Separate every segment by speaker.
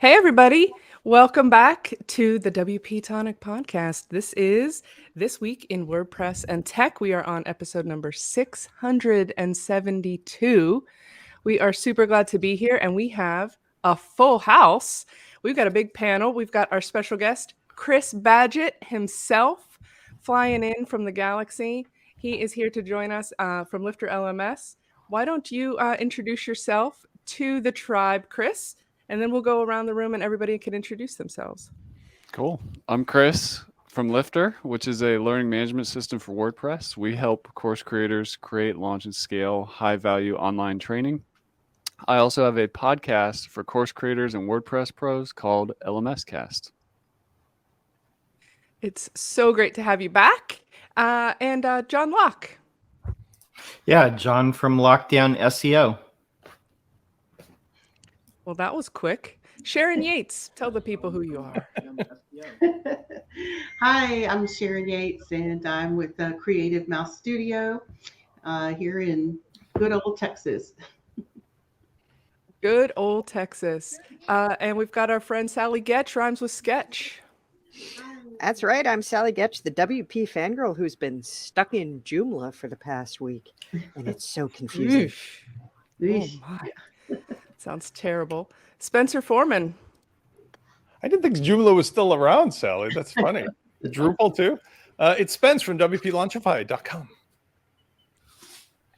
Speaker 1: Hey, everybody. Welcome back to the WP-Tonic podcast. This is This Week in WordPress and Tech. We are on episode number 672. We are super glad to be here, and we have a full house. We've got a big panel. We've got our special guest, Chris Badgett himself, flying in from the galaxy. He is here to join us from Lifter LMS. Why don't you introduce yourself to the tribe, Chris? And then we'll go around the room and everybody can introduce themselves.
Speaker 2: Cool. I'm Chris from Lifter, which is a learning management system for WordPress. We help course creators create, launch, and scale high-value online training. I also have a podcast for course creators and WordPress pros called LMS Cast.
Speaker 1: It's so great to have you back. And John Locke.
Speaker 3: Yeah, John from Lockdown SEO.
Speaker 1: Well, that was quick. Sharon Yates, tell the people who you are.
Speaker 4: Hi, I'm Sharon Yates, and I'm with Creative Mouse Studio here in good old Texas.
Speaker 1: Good old Texas. And we've got our friend Sally Getch, rhymes with sketch.
Speaker 5: That's right. I'm Sally Getch, the WP fangirl who's been stuck in Joomla for the past week. And it's so confusing.
Speaker 1: Oh my. Sounds terrible. Spencer Foreman.
Speaker 6: I didn't think Joomla was still around, Sally. That's funny. Drupal too. It's Spence from WPLaunchify.com.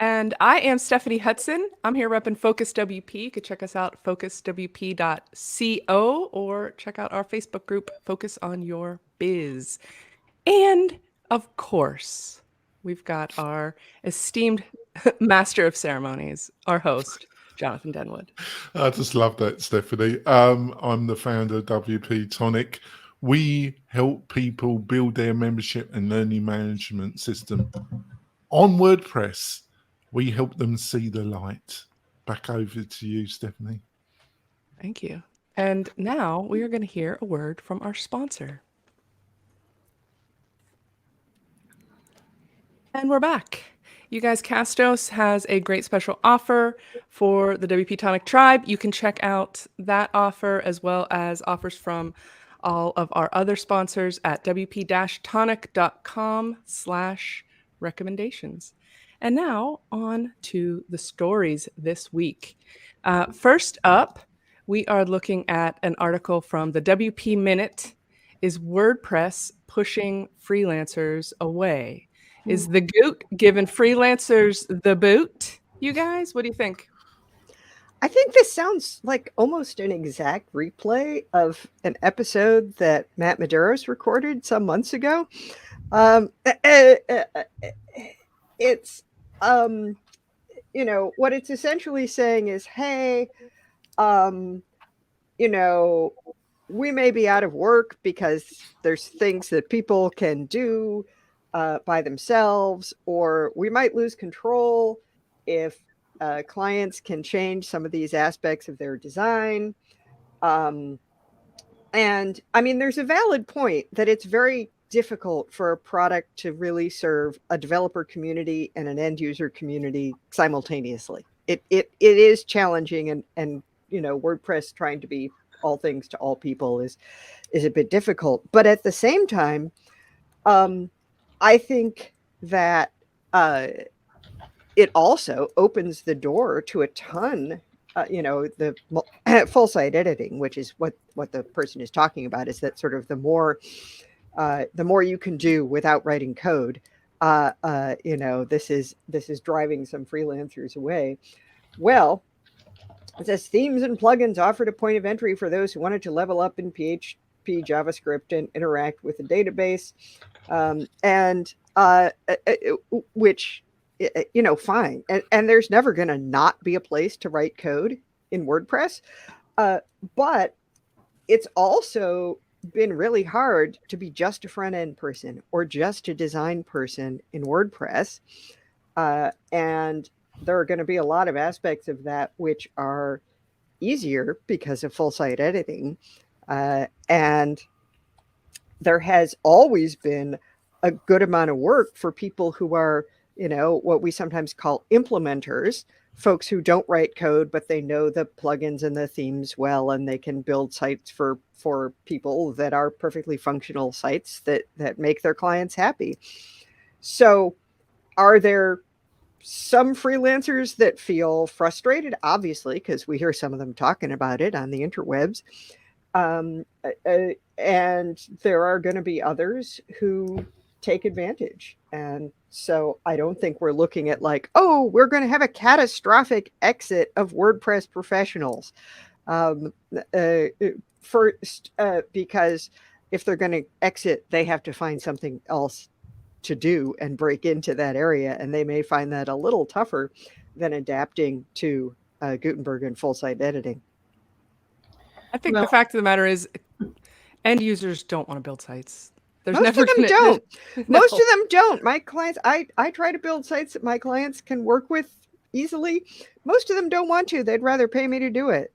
Speaker 1: And I am Stephanie Hudson. I'm here repping Focus WP. You could check us out, focuswp.co, or check out our Facebook group, Focus on Your Biz. And of course, we've got our esteemed master of ceremonies, our host, Jonathan Denwood.
Speaker 7: I just love that, Stephanie. I'm the founder of WP-Tonic. We help people build their membership and learning management system on WordPress. We help them see the light. Back over to you, Stephanie.
Speaker 1: Thank you. And now we are going to hear a word from our sponsor. And we're back. You guys, Castos has a great special offer for the WP-Tonic tribe. You can check out that offer as well as offers from all of our other sponsors at wp-tonic.com/recommendations. And now on to the stories this week. First up, we are looking at an article from the WP Minute. Is WordPress pushing freelancers away? Is the goot giving freelancers the boot? You guys, what do you think?
Speaker 5: I think this sounds like almost an exact replay of an episode that Matt Medeiros recorded some months ago. It's, what it's essentially saying is, hey, we may be out of work because there's things that people can do by themselves, or we might lose control if clients can change some of these aspects of their design. And I mean, there's a valid point that it's very difficult for a product to really serve a developer community and an end user community simultaneously. It is challenging, and WordPress trying to be all things to all people is a bit difficult. But at the same time, I think that it also opens the door to a ton, the full site editing, which is what the person is talking about, is that sort of the more you can do without writing code, this is driving some freelancers away. Well, it says themes and plugins offered a point of entry for those who wanted to level up in PHP, JavaScript, and interact with the database. Which, fine. And there's never going to not be a place to write code in WordPress. But it's also been really hard to be just a front end person or just a design person in WordPress. And there are going to be a lot of aspects of that which are easier because of full site editing. And there has always been a good amount of work for people who are what we sometimes call implementers, folks who don't write code, but they know the plugins and the themes well, and they can build sites for people that are perfectly functional sites that make their clients happy. So are there some freelancers that feel frustrated? Obviously, because we hear some of them talking about it on the interwebs. And there are going to be others who take advantage. And so I don't think we're looking at like, oh, we're going to have a catastrophic exit of WordPress professionals. First, because if they're going to exit, they have to find something else to do and break into that area. And they may find that a little tougher than adapting to Gutenberg and full site editing.
Speaker 1: I think the fact of the matter is end users don't want to build sites.
Speaker 5: Most of them don't. Most of them don't. My clients, I try to build sites that my clients can work with easily. Most of them don't want to. They'd rather pay me to do it.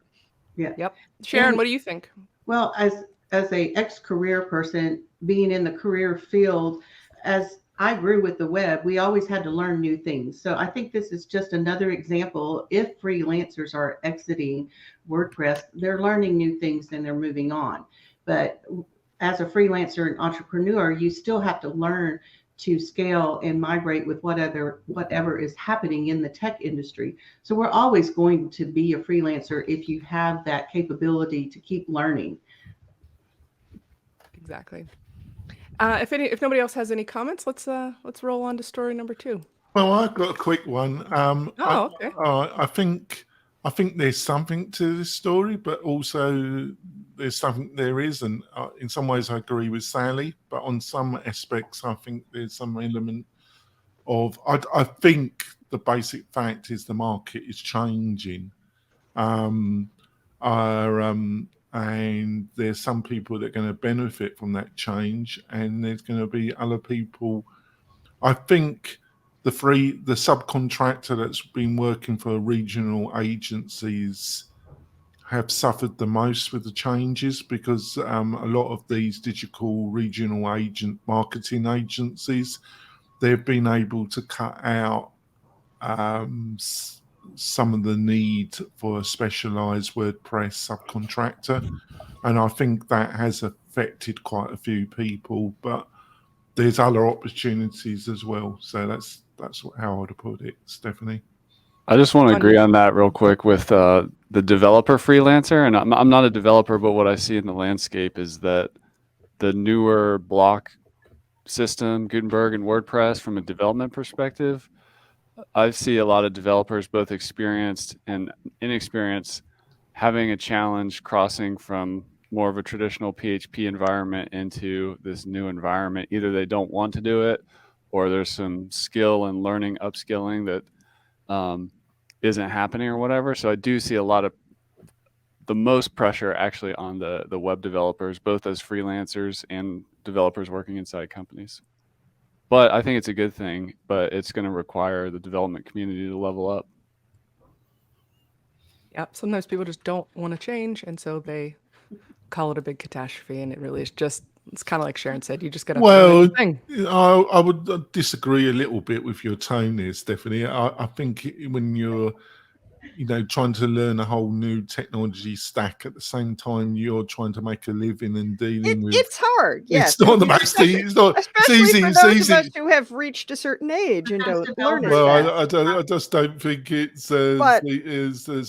Speaker 4: Yeah.
Speaker 1: Yep. Sharon, what do you think?
Speaker 4: Well, as a ex-career person, being in the career field, as I grew with the web, we always had to learn new things. So I think this is just another example. If freelancers are exiting WordPress, they're learning new things and they're moving on. But as a freelancer and entrepreneur, you still have to learn to scale and migrate with whatever is happening in the tech industry. So we're always going to be a freelancer if you have that capability to keep learning.
Speaker 1: Exactly. If nobody else has any comments, let's roll on to story number 2.
Speaker 7: Well, I've got a quick one.
Speaker 1: Okay.
Speaker 7: I think there's something to this story, but also there's something there isn't. In some ways, I agree with Sally, but on some aspects, I think there's some element of. I think the basic fact is the market is changing. And there's some people that are going to benefit from that change, and there's going to be other people. I think the subcontractor that's been working for regional agencies have suffered the most with the changes, because a lot of these digital regional marketing agencies, they've been able to cut out some of the need for a specialized WordPress subcontractor, and I think that has affected quite a few people, but there's other opportunities as well. So that's how I would put it, Stephanie.
Speaker 2: I just want to agree on that real quick with the developer freelancer, and I'm not a developer, but what I see in the landscape is that the newer block system, Gutenberg and WordPress, from a development perspective, I see a lot of developers, both experienced and inexperienced, having a challenge crossing from more of a traditional PHP environment into this new environment. Either they don't want to do it, or there's some skill and learning, upskilling that isn't happening or whatever. So I do see a lot of the most pressure actually on the web developers, both as freelancers and developers working inside companies. But I think it's a good thing, but it's going to require the development community to level up.
Speaker 1: Yep. Sometimes people just don't want to change, and so they call it a big catastrophe, and it really is just, it's kind of like Sharon said, you just got to
Speaker 7: Well,
Speaker 1: do the thing.
Speaker 7: I would disagree a little bit with your tone there, Stephanie. I think when you're trying to learn a whole new technology stack at the same time you're trying to make a living and dealing with
Speaker 5: it's hard. Yes,
Speaker 7: it's not the most easy. It's easy.
Speaker 5: For those of us who have reached a certain age and don't learn it.
Speaker 7: Well, I just don't think it's as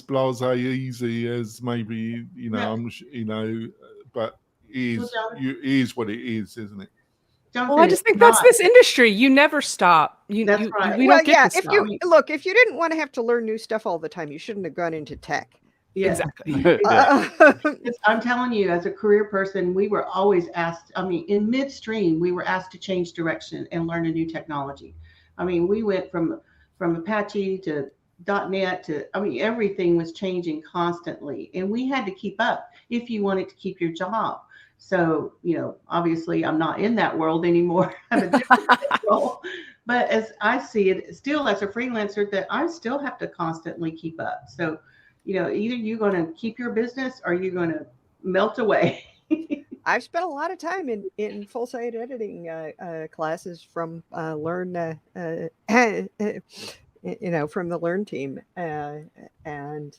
Speaker 7: blasé easy as maybe but it is what it is, isn't it?
Speaker 1: Well, I just think that's this industry. You never stop.
Speaker 4: That's right.
Speaker 1: We don't get to
Speaker 5: if
Speaker 1: stop.
Speaker 5: If you didn't want to have to learn new stuff all the time, you shouldn't have gone into tech.
Speaker 4: Yeah.
Speaker 1: Exactly.
Speaker 4: I'm telling you, as a career person, we were always asked, in midstream, we were asked to change direction and learn a new technology. We went from Apache to .NET to, everything was changing constantly, and we had to keep up if you wanted to keep your job. So, obviously I'm not in that world anymore. I have a different role. But as I see it, still as a freelancer, that I still have to constantly keep up. So, either you're going to keep your business or you're going to melt away.
Speaker 5: I've spent a lot of time in full site editing classes from Learn, from the Learn team, and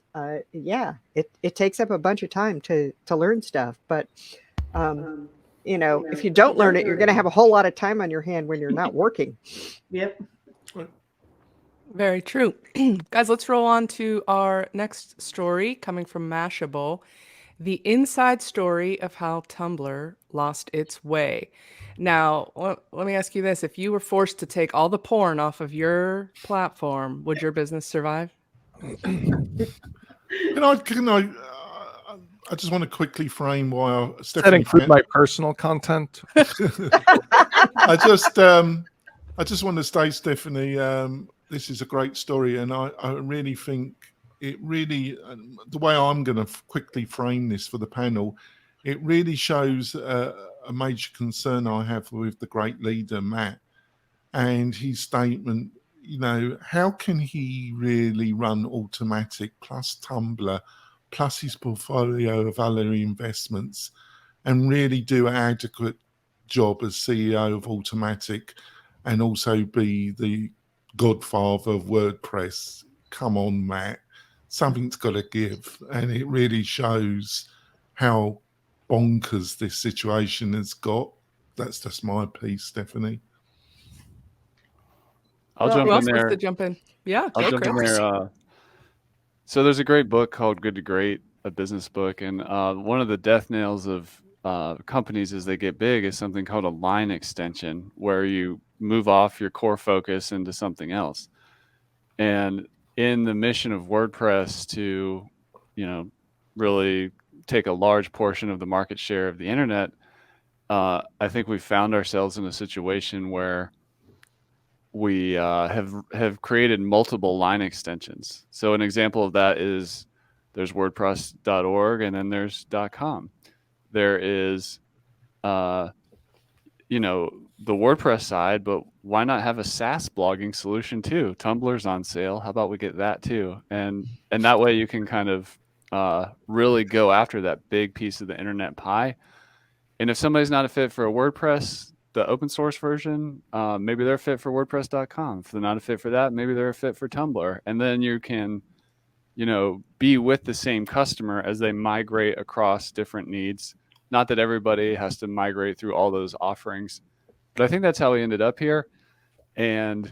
Speaker 5: yeah, it takes up a bunch of time to learn stuff. But if you don't learn it, you're going to have a whole lot of time on your hand when you're not working.
Speaker 4: Yep.
Speaker 1: Very true. Guys, let's roll on to our next story coming from Mashable. The inside story of how Tumblr lost its way. Now, let me ask you this. If you were forced to take all the porn off of your platform, would your business survive?
Speaker 7: I just want to quickly frame why
Speaker 6: Does that
Speaker 7: Stephanie.
Speaker 6: include my personal content?
Speaker 7: I just want to say, Stephanie, this is a great story, and I really think it really, the way I'm going to quickly frame this for the panel, it really shows a major concern I have with the great leader, Matt, and his statement. How can he really run Automatic plus Tumblr plus his portfolio of other investments and really do an adequate job as CEO of Automatic and also be the godfather of WordPress? Come on, Matt. Something's got to give. And it really shows how bonkers this situation has got. That's just my piece, Stephanie.
Speaker 2: I'll
Speaker 1: Who
Speaker 2: jump
Speaker 1: else
Speaker 2: in
Speaker 1: wants
Speaker 2: there.
Speaker 1: to jump in? Yeah,
Speaker 2: I'll
Speaker 1: go,
Speaker 2: jump in
Speaker 1: Chris.
Speaker 2: there. So there's a great book called Good to Great, a business book, and one of the death nails of companies as they get big is something called a line extension, where you move off your core focus into something else. And in the mission of WordPress to, really take a large portion of the market share of the internet, I think we found ourselves in a situation where we have created multiple line extensions. So an example of that is there's WordPress.org and then there's .com. There is, the WordPress side, but why not have a SaaS blogging solution too? Tumblr's on sale. How about we get that too? And that way you can kind of really go after that big piece of the internet pie. And if somebody's not a fit for a WordPress, the open source version, maybe they're a fit for WordPress.com. If they're not a fit for that, maybe they're a fit for Tumblr. And then you can, be with the same customer as they migrate across different needs. Not that everybody has to migrate through all those offerings, but I think that's how we ended up here. And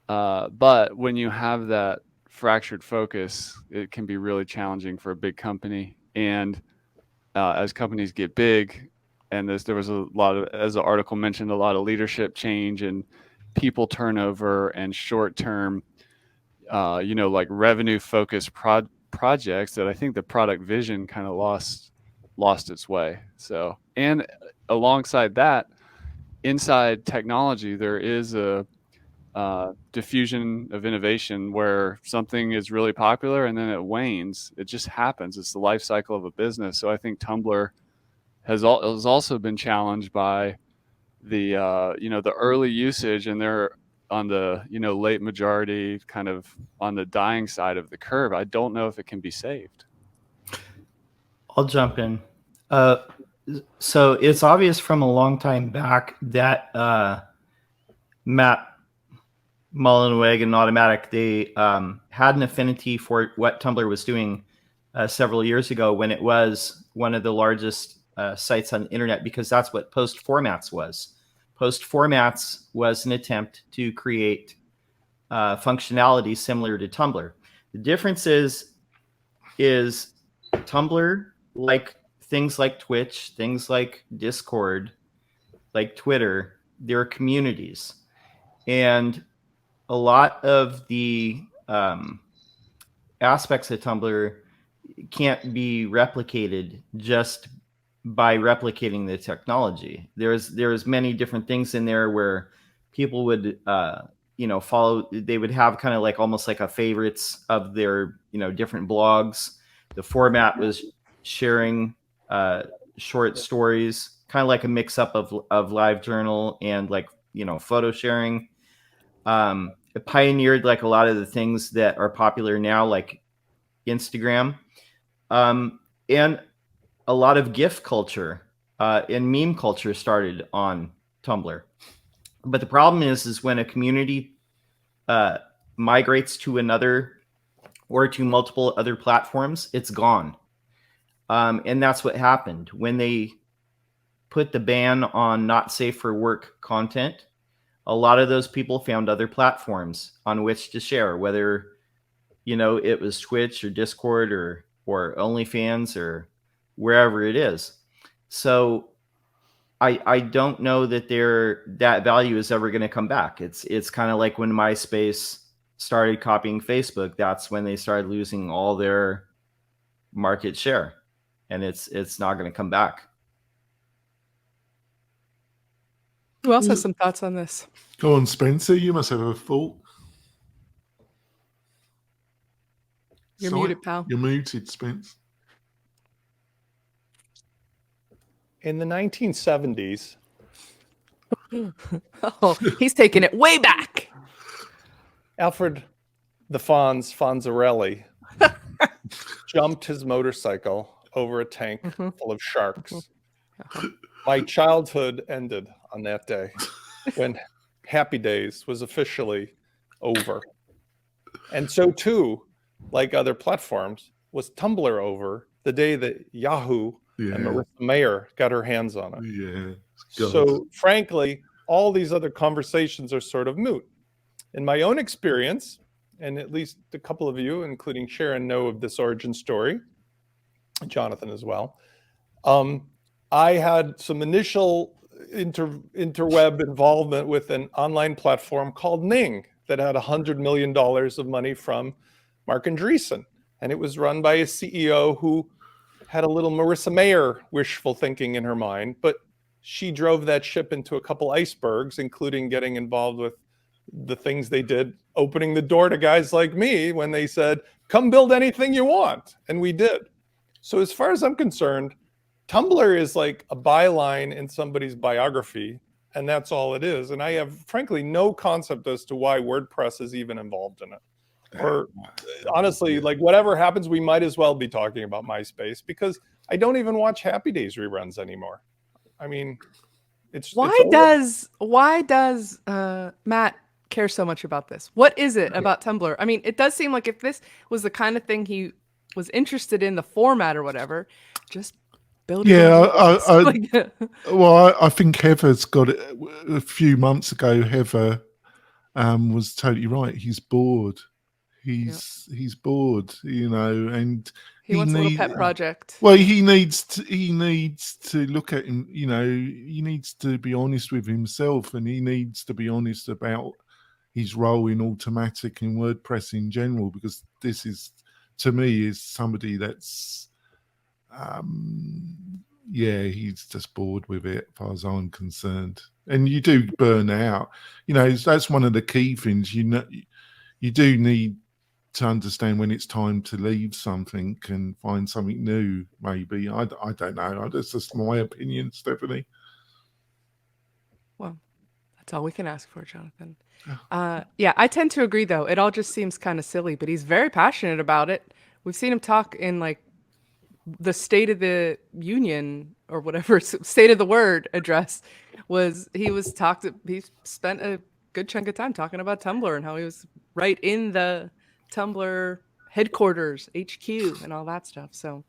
Speaker 2: but when you have that fractured focus, it can be really challenging for a big company. And as companies get big, and there was a lot of, as the article mentioned, a lot of leadership change and people turnover and short-term, like revenue-focused projects, that I think the product vision kind of lost its way. So, and alongside that, inside technology, there is a diffusion of innovation where something is really popular and then it wanes. It just happens. It's the life cycle of a business. So I think Tumblr has also been challenged by the the early usage, and they're on the late majority, kind of on the dying side of the curve. I don't know if it can be saved.
Speaker 3: I'll jump in. So it's obvious from a long time back that Matt Mullenweg and Automatic, they had an affinity for what Tumblr was doing several years ago when it was one of the largest sites on the internet, because that's what Post Formats was. Post Formats was an attempt to create functionality similar to Tumblr. The difference is Tumblr, like things like Twitch, things like Discord, like Twitter, there are communities. And a lot of the aspects of Tumblr can't be replicated just by replicating the technology. There's many different things in there where people would follow. They would have kind of like almost like a favorites of their different blogs. The format was sharing short stories, kind of like a mix up of LiveJournal and like photo sharing. It pioneered like a lot of the things that are popular now, like Instagram, and a lot of GIF culture and meme culture started on Tumblr. But the problem is when a community migrates to another or to multiple other platforms, it's gone. And that's what happened when they put the ban on not safe for work content. A lot of those people found other platforms on which to share, whether it was Twitch or Discord or OnlyFans or wherever it is. So I don't know that that value is ever going to come back. It's kind of like when MySpace started copying Facebook. That's when they started losing all their market share, and it's not going to come back.
Speaker 1: Who else has some thoughts on this?
Speaker 7: Go on, Spencer. You must have a thought.
Speaker 1: You're muted, pal.
Speaker 7: You're muted, Spence.
Speaker 6: In the 1970s,
Speaker 1: Oh, he's taking it way back.
Speaker 6: Alfred the Fonzarelli jumped his motorcycle over a tank full of sharks. My childhood ended on that day when Happy Days was officially over. And so too, like other platforms, was Tumblr over the day that Yahoo and Marissa Mayer got her hands on it.
Speaker 7: Yeah.
Speaker 6: So frankly, all these other conversations are sort of moot. In my own experience, and at least a couple of you, including Sharon, know of this origin story, Jonathan as well. I had some initial interweb involvement with an online platform called Ning that had $100 million of money from Mark Andreessen. And it was run by a CEO who had a little Marissa Mayer wishful thinking in her mind, but she drove that ship into a couple icebergs, including getting involved with the things they did, opening the door to guys like me when they said, come build anything you want. And we did. So as far as I'm concerned, Tumblr is like a byline in somebody's biography, and that's all it is. And I have, frankly, no concept as to why WordPress is even involved in it. Or honestly, like whatever happens, we might as well be talking about MySpace, because I don't even watch Happy Days reruns anymore. I mean,
Speaker 1: why does Matt care so much about this? What is it about Tumblr? I mean, it does seem like if this was the kind of thing he was interested in, the format or whatever, just build it.
Speaker 7: Yeah, I think Heather's got it a few months ago. Heather was totally right. He's bored. He's bored, and
Speaker 1: he wants a little pet project.
Speaker 7: Well, he needs to look at him. He needs to be honest with himself, and he needs to be honest about his role in Automatic and WordPress in general, because this is, to me, is somebody that's he's just bored with it, as far as I'm concerned. And you do burn out. That's one of the key things. You do need to understand when it's time to leave something and find something new, maybe. I don't know. That's just my opinion, Stephanie.
Speaker 1: Well, that's all we can ask for, Jonathan. Yeah, I tend to agree, though. It all just seems kind of silly, but he's very passionate about it. We've seen him talk in like the State of the Union or whatever State of the Word address he spent a good chunk of time talking about Tumblr and how he was right in the Tumblr headquarters, HQ, and all that stuff. So,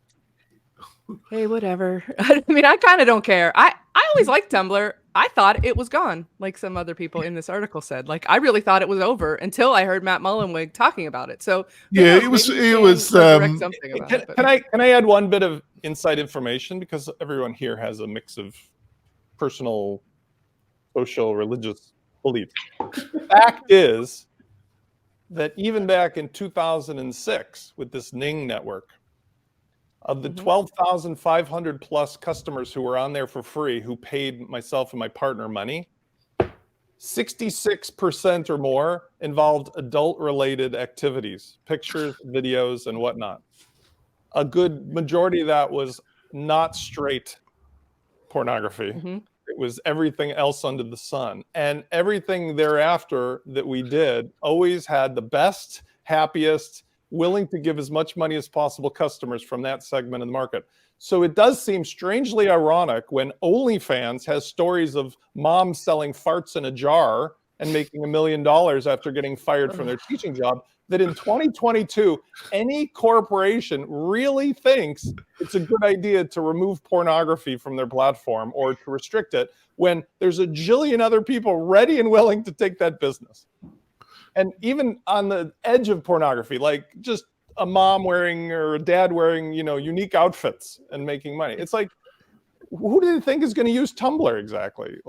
Speaker 1: hey, whatever. I mean, I kind of don't care. I always liked Tumblr. I thought it was gone, like some other people in this article said. Like, I really thought it was over until I heard Matt Mullenweg talking about it. So,
Speaker 7: yeah, it was.
Speaker 1: Something about it,
Speaker 6: can I add one bit of inside information, because everyone here has a mix of personal, social, religious beliefs. Fact is that even back in 2006, with this Ning network, of the 12,500 plus customers who were on there for free, who paid myself and my partner money, 66% or more involved adult-related activities, pictures, videos, and whatnot. A good majority of that was not straight pornography. It was everything else under the sun. And everything thereafter that we did always had the best, happiest, willing to give as much money as possible customers from that segment of the market. So it does seem strangely ironic when OnlyFans has stories of moms selling farts in a jar and making $1 million after getting fired from their teaching job, that in 2022, any corporation really thinks it's a good idea to remove pornography from their platform or to restrict it when there's a jillion other people ready and willing to take that business. And even on the edge of pornography, like just a mom wearing or a dad wearing, unique outfits and making money. It's like, who do you think is going to use Tumblr exactly?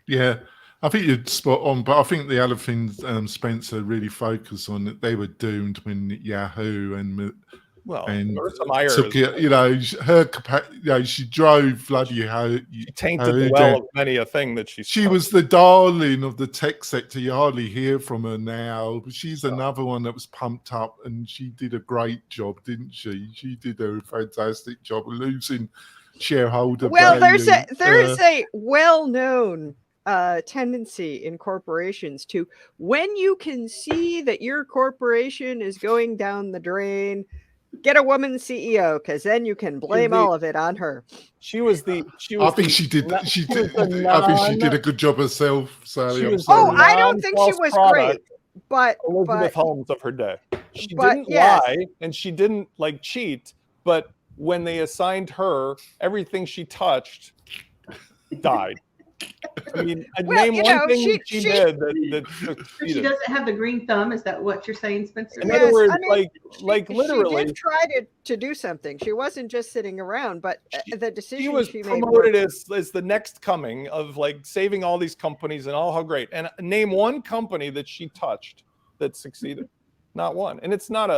Speaker 7: Yeah, I think you're spot on. But I think the other thing Spencer really focused on, that they were doomed when Yahoo and
Speaker 6: Marissa Meyer,
Speaker 7: took it, her capacity, she drove bloody
Speaker 6: she tainted the well of many a thing that she
Speaker 7: was the darling of the tech sector. You hardly hear from her now, but she's another one that was pumped up, and she did a great job, didn't she? She did a fantastic job of losing shareholder value.
Speaker 5: There is a well-known tendency in corporations to, when you can see that your corporation is going down the drain, get a woman CEO, because then you can blame all of it on her.
Speaker 7: I think she did a good job herself, Sally.
Speaker 5: I don't think she was great, but
Speaker 6: Elizabeth Holmes of her day. She didn't lie and she didn't cheat, but when they assigned her, everything she touched died. I mean, name one thing she did that
Speaker 4: she doesn't have the green thumb. Is that what you're saying, Spencer?
Speaker 6: In other words, literally,
Speaker 5: she did try to do something. She wasn't just sitting around, but the decision
Speaker 6: she was promoted as the next coming of saving all these companies and all how great. And name one company that she touched that succeeded. Not one. And this is not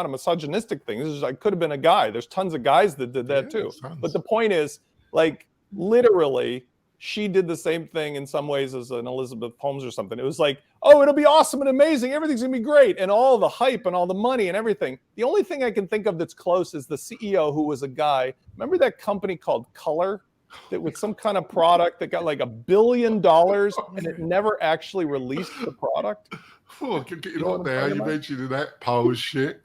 Speaker 6: a misogynistic thing. This is could have been a guy. There's tons of guys that did that too. But the point is, literally, she did the same thing in some ways as an Elizabeth Holmes or something. It was it'll be awesome and amazing. Everything's going to be great. And all the hype and all the money and everything. The only thing I can think of that's close is the CEO, who was a guy. Remember that company called Color? That was some kind of product that got $1 billion and it never actually released the product.
Speaker 7: Oh, I can get it on now. You mentioned that power shit.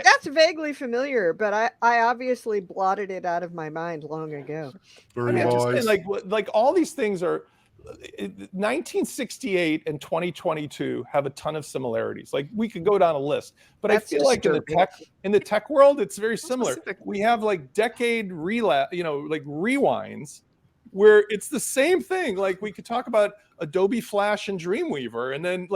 Speaker 5: That's vaguely familiar, but I obviously blotted it out of my mind long ago.
Speaker 7: Very wise.
Speaker 6: All these things are 1968 and 2022 have a ton of similarities. We could go down a list, but I feel in the tech world, it's very similar. We have decade rewinds where it's the same thing. We could talk about Adobe Flash and Dreamweaver, and then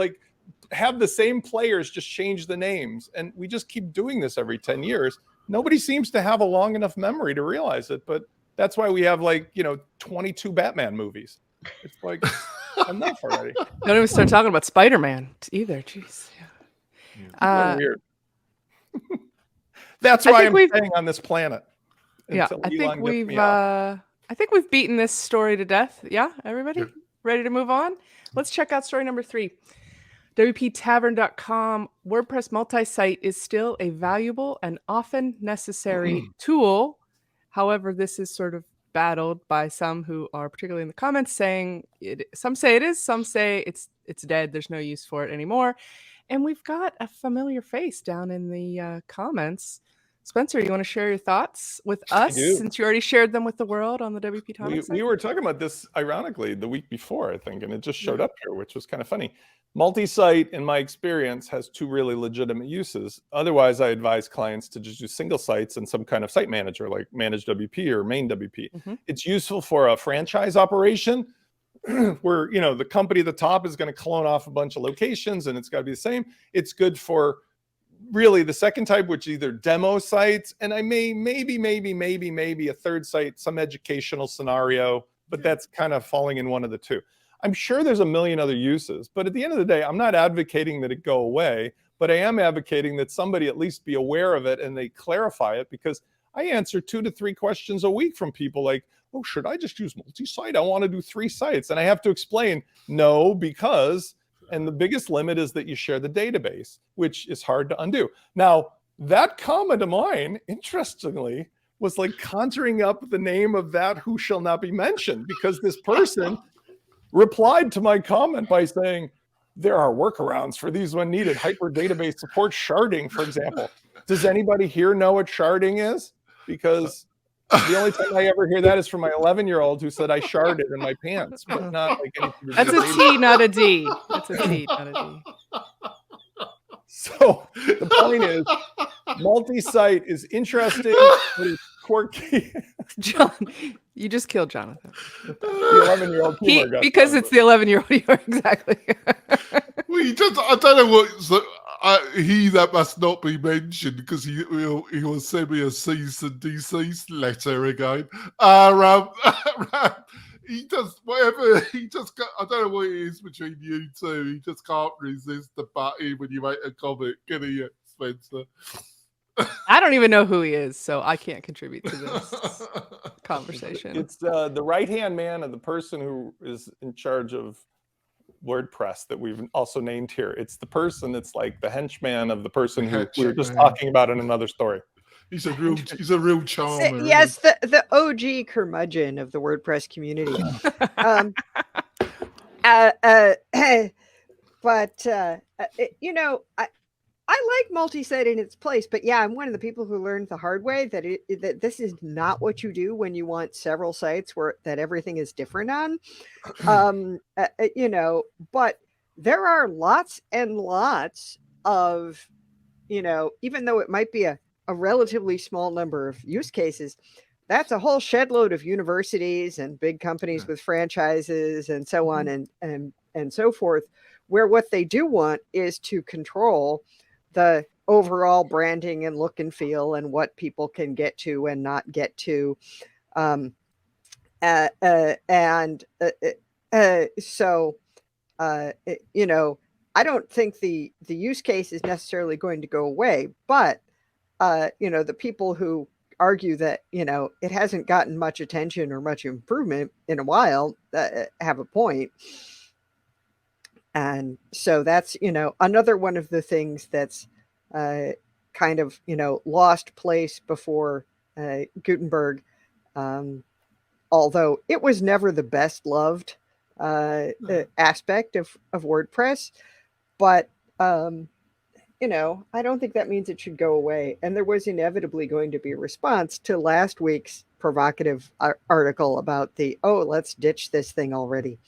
Speaker 6: have the same players just change the names, and we just keep doing this every 10 years. Nobody seems to have a long enough memory to realize it, but that's why we have 22 Batman movies. It's enough already.
Speaker 1: Don't even start talking about Spider-Man either. Jeez.
Speaker 6: Weird. That's why I'm staying on this planet.
Speaker 1: Yeah, I think we've beaten this story to death. Yeah, everybody ready to move on? Let's check out story number 3. WP-Tavern.com WordPress Multisite is still a valuable and often necessary tool. However, this is sort of battled by some who are particularly in the comments saying some say it is, some say it's dead. There's no use for it anymore. And we've got a familiar face down in the comments. Spencer, you want to share your thoughts with us since you already shared them with the world on the WP-Tonic site?
Speaker 6: We were talking about this, ironically, the week before, I think, and it just showed up here, which was kind of funny. Multisite, in my experience, has 2 really legitimate uses. Otherwise, I advise clients to just do single sites and some kind of site manager like Manage WP or Main WP. It's useful for a franchise operation where, the company at the top is going to clone off a bunch of locations and it's got to be the same. It's good for really the second type, which is either demo sites, and I maybe a third site, some educational scenario, but that's kind of falling in one of the two. I'm sure there's a million other uses, but at the end of the day, I'm not advocating that it go away, but I am advocating that somebody at least be aware of it and they clarify it, because I answer 2 to 3 questions a week from people like, oh, should I just use multi-site? I want to do 3 sites. And I have to explain, no, because, and the biggest limit is that you share the database, which is hard to undo. Now, that comment of mine, interestingly, was conjuring up the name of that who shall not be mentioned, because this person replied to my comment by saying, there are workarounds for these when needed. Hyper database supports sharding, for example. Does anybody here know what sharding is? Because the only time I ever hear that is from my 11-year-old who said I sharded in my pants, but not like anything.
Speaker 1: That's a T, not a D. That's a T, not a D.
Speaker 6: So the point is, Multisite is interesting, but it's quirky.
Speaker 1: John, you just killed Jonathan.
Speaker 6: The 11-year-old
Speaker 1: because it's the 11-year-old. Exactly.
Speaker 7: Well, I don't know what he that must not be mentioned because he will send me a cease and desist letter again. He does whatever. He just I don't know what it is between you two. He just can't resist the button when you make a comment, can he, Spencer?
Speaker 1: I don't even know who he is, so I can't contribute to this conversation.
Speaker 6: It's the right-hand man of the person who is in charge of WordPress that we've also named here. It's the person that's like the henchman of the person who we were just talking about in another story.
Speaker 7: He's a real charmer.
Speaker 5: Yes, the OG curmudgeon of the WordPress community. I like multi-site in its place, but yeah, I'm one of the people who learned the hard way that that this is not what you do when you want several sites that everything is different on. But there are lots and lots of, even though it might be a relatively small number of use cases, that's a whole shed load of universities and big companies with franchises and so on and so forth, where what they do want is to control the overall branding and look and feel and what people can get to and not get to. So I don't think the use case is necessarily going to go away, but the people who argue that it hasn't gotten much attention or much improvement in a while have a point. And so that's another one of the things that's kind of lost place before Gutenberg, although it was never the best loved aspect of WordPress, but I don't think that means it should go away. And there was inevitably going to be a response to last week's provocative article about let's ditch this thing already.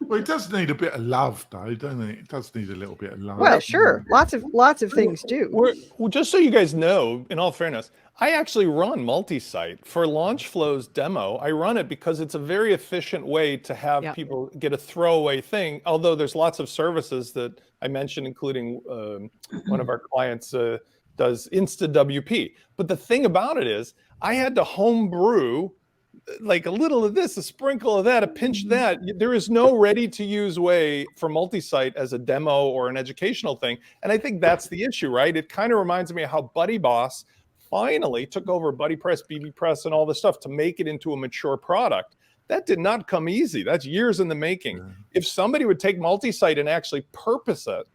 Speaker 7: Well, it does need a bit of love, though, doesn't it? It does need a little bit of love.
Speaker 5: Well, sure. Lots of things do.
Speaker 6: Well, just so you guys know, in all fairness, I actually run Multisite for Launchflow's demo. I run it because it's a very efficient way to have people get a throwaway thing. Although there's lots of services that I mentioned, including one of our clients does Insta WP. But the thing about it is, I had to homebrew like a little of this, a sprinkle of that, a pinch of that. There is no ready-to-use way for Multisite as a demo or an educational thing. And I think that's the issue, right? It kind of reminds me of how BuddyBoss finally took over BuddyPress, BBPress, and all this stuff to make it into a mature product. That did not come easy. That's years in the making. Yeah. If somebody would take Multisite and actually purpose it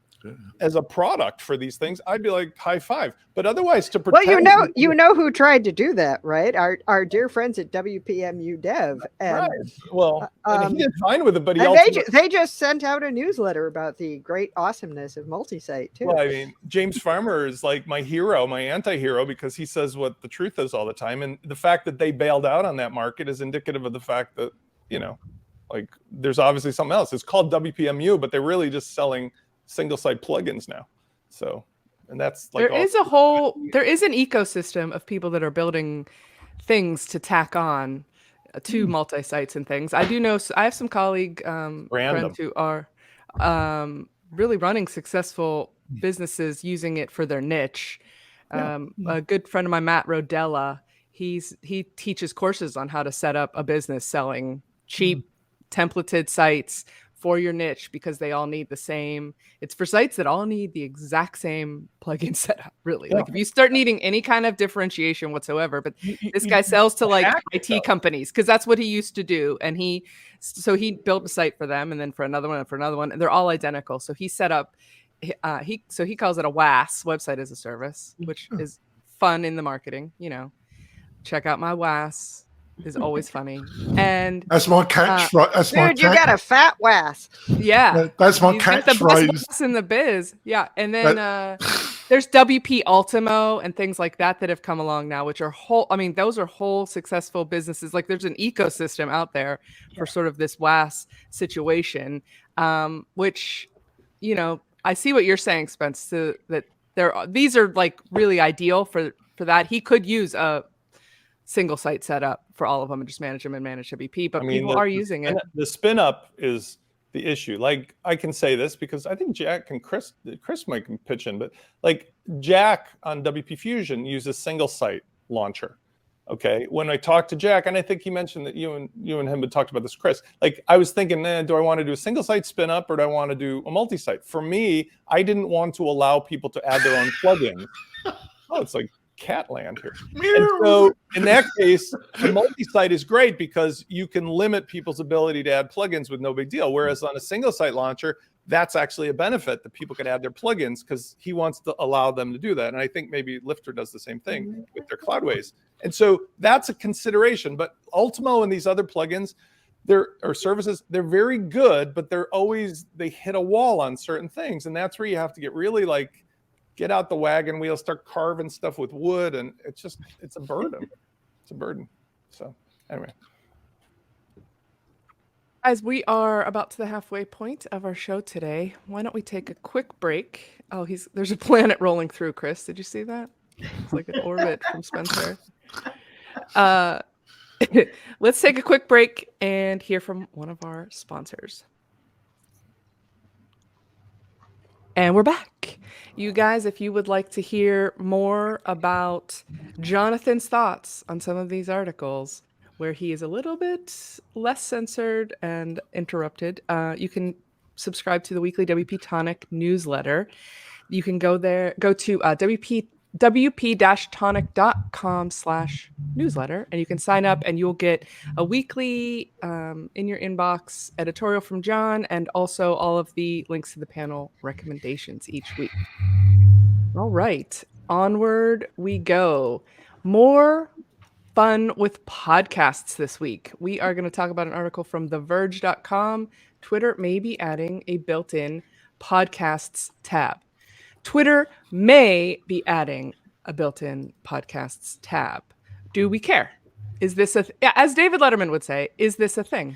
Speaker 6: as a product for these things, I'd be like, high five. But otherwise, to pretend,
Speaker 5: well, who tried to do that, right? Our dear friends at WPMU Dev. And,
Speaker 6: right. Well, and he did fine with it, but
Speaker 5: they just sent out a newsletter about the great awesomeness of Multisite too.
Speaker 6: Well, I mean, James Farmer is like my hero, my anti-hero, because he says what the truth is all the time. And the fact that they bailed out on that market is indicative of the fact that, like there's obviously something else. It's called WPMU, but they're really just selling single site plugins now. So, and that's like
Speaker 1: there is an ecosystem of people that are building things to tack on to multi-sites and things. I do know, I have some colleague friends who are really running successful businesses using it for their niche. A good friend of mine, Matt Rodella, he teaches courses on how to set up a business selling cheap templated sites for your niche, because they all need the same. It's for sites that all need the exact same plugin setup, really. Like if you start needing any kind of differentiation whatsoever, but this guy sells to like IT companies, because that's what he used to do. And he built a site for them, and then for another one and for another one, and they're all identical. So he set up, he calls it a WAS, website as a service, which is fun in the marketing, check out my WAS. is always funny. And
Speaker 7: That's my catchphrase. That's my
Speaker 5: Dude, you got a fat wass.
Speaker 1: yeah,
Speaker 7: That's my
Speaker 1: he's got the best
Speaker 7: catchphrase.
Speaker 1: boss in the biz. Yeah, and then there's WP Ultimo and things like that have come along now, which are those are whole successful businesses. Like there's an ecosystem out there for sort of this WAS situation, which, I see what you're saying, Spence, that these are like really ideal for that. He could use a single site setup for all of them and just manage them and manage WP, but people are using it.
Speaker 6: The spin up is the issue. Like I can say this because I think Jack and Chris might can pitch in, but like Jack on WP Fusion uses single site launcher. Okay. When I talked to Jack, and I think he mentioned that you and him had talked about this, Chris, like I was thinking, do I want to do a single site spin up or do I want to do a multi-site? For me, I didn't want to allow people to add their own plugins. Oh, it's like cat land here. And so in that case, the multi-site is great because you can limit people's ability to add plugins with no big deal. Whereas on a single site launcher, that's actually a benefit that people can add their plugins because he wants to allow them to do that. And I think maybe Lifter does the same thing with their Cloudways. And so that's a consideration. But Ultimo and these other plugins, or services, they're very good, but they hit a wall on certain things. And that's where you have to get really like, get out the wagon wheel, start carving stuff with wood. And it's a burden. It's a burden. So anyway.
Speaker 1: Guys, we are about to the halfway point of our show today. Why don't we take a quick break? Oh, there's a planet rolling through, Chris. Did you see that? It's like an orbit from Spencer. Let's take a quick break and hear from one of our sponsors. And we're back. You guys, if you would like to hear more about Jonathan's thoughts on some of these articles, where he is a little bit less censored and interrupted, you can subscribe to the weekly WP-Tonic newsletter. You can go to wp-tonic.com/newsletter, and you can sign up and you'll get a weekly in your inbox editorial from John and also all of the links to the panel recommendations each week. All right, onward we go. More fun with podcasts this week. We are going to talk about an article from TheVerge.com. Twitter may be adding a built-in podcasts tab. Twitter may be adding a built-in podcasts tab. Do we care? Is this as David Letterman would say, is this a thing?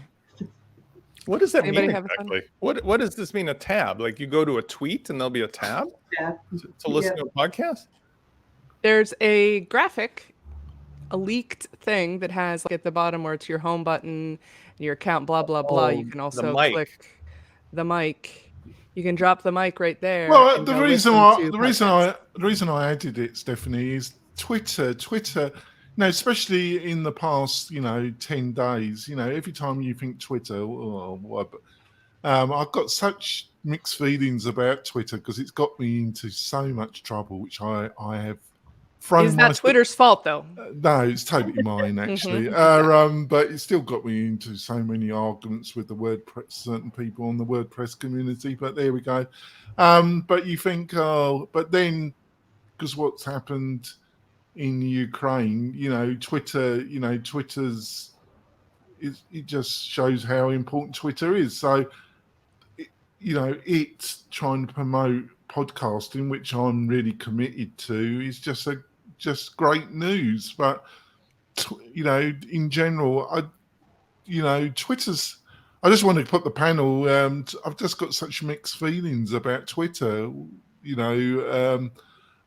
Speaker 6: What does that
Speaker 1: Anybody
Speaker 6: mean
Speaker 1: have
Speaker 6: exactly? What does this mean, a tab? Like you go to a tweet and there'll be a tab to listen to a podcast?
Speaker 1: There's a graphic, a leaked thing that has like at the bottom where it's your home button, your account, blah, blah, blah. You can also click the mic. You can drop the mic right there.
Speaker 7: Well, the reason I added it, Stephanie, is Twitter. Especially in the past, 10 days, every time you think Twitter, I've got such mixed feelings about Twitter because it's got me into so much trouble, which I have thrown.
Speaker 1: Is that Twitter's fault, though?
Speaker 7: No, it's totally mine, actually. But it still got me into so many arguments with certain people on the WordPress community. But there we go. But you think, but then because what's happened in Ukraine, Twitter, it just shows how important Twitter is. So, it's trying to promote podcasting, which I'm really committed to, is just great news. But, in general, Twitter's, I just want to put the panel, I've just got such mixed feelings about Twitter,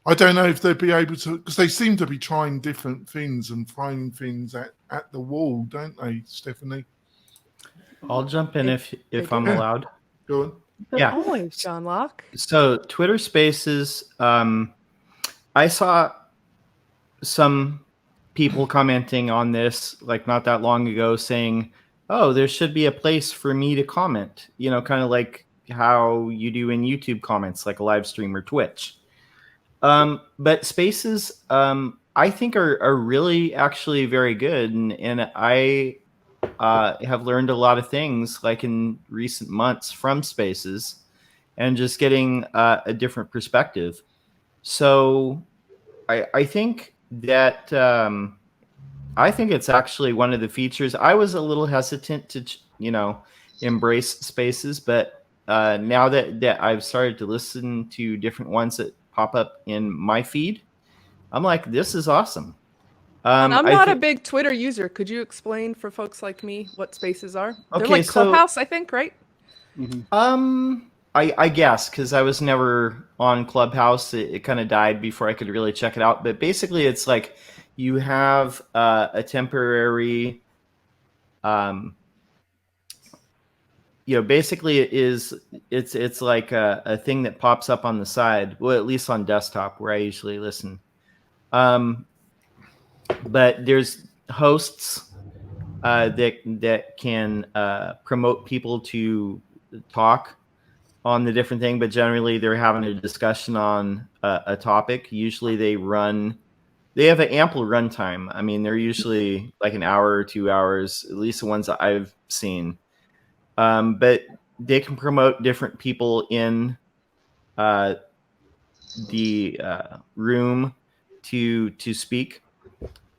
Speaker 7: I don't know if they'd be able to, because they seem to be trying different things and throwing things at the wall, don't they, Stephanie?
Speaker 3: I'll jump in if I'm allowed.
Speaker 7: Go on.
Speaker 3: Yeah.
Speaker 1: Always, John Locke.
Speaker 3: So Twitter Spaces, I saw some people commenting on this like not that long ago saying, oh, there should be a place for me to comment, kind of like how you do in YouTube comments, like a live stream or Twitch. But Spaces, I think are really actually very good. And I have learned a lot of things like in recent months from Spaces and just getting a different perspective. So I think that I think it's actually one of the features. I was a little hesitant to, embrace spaces, but now that I've started to listen to different ones that pop up in my feed, I'm like, this is awesome.
Speaker 1: And I'm
Speaker 3: I
Speaker 1: not a
Speaker 3: think
Speaker 1: big Twitter user. Could you explain for folks like me what spaces are? They're
Speaker 3: Okay,
Speaker 1: like
Speaker 3: so-
Speaker 1: Clubhouse, I think, right?
Speaker 3: I guess because I was never on Clubhouse, it kind of died before I could really check it out. But basically, it's like you have a temporary, basically it's like a thing that pops up on the side. Well, at least on desktop where I usually listen. But there's hosts that can promote people to talk on the different thing, but generally they're having a discussion on a topic. Usually they have an ample runtime. I mean, they're usually like an hour or 2 hours, at least the ones that I've seen. But they can promote different people in the room to speak.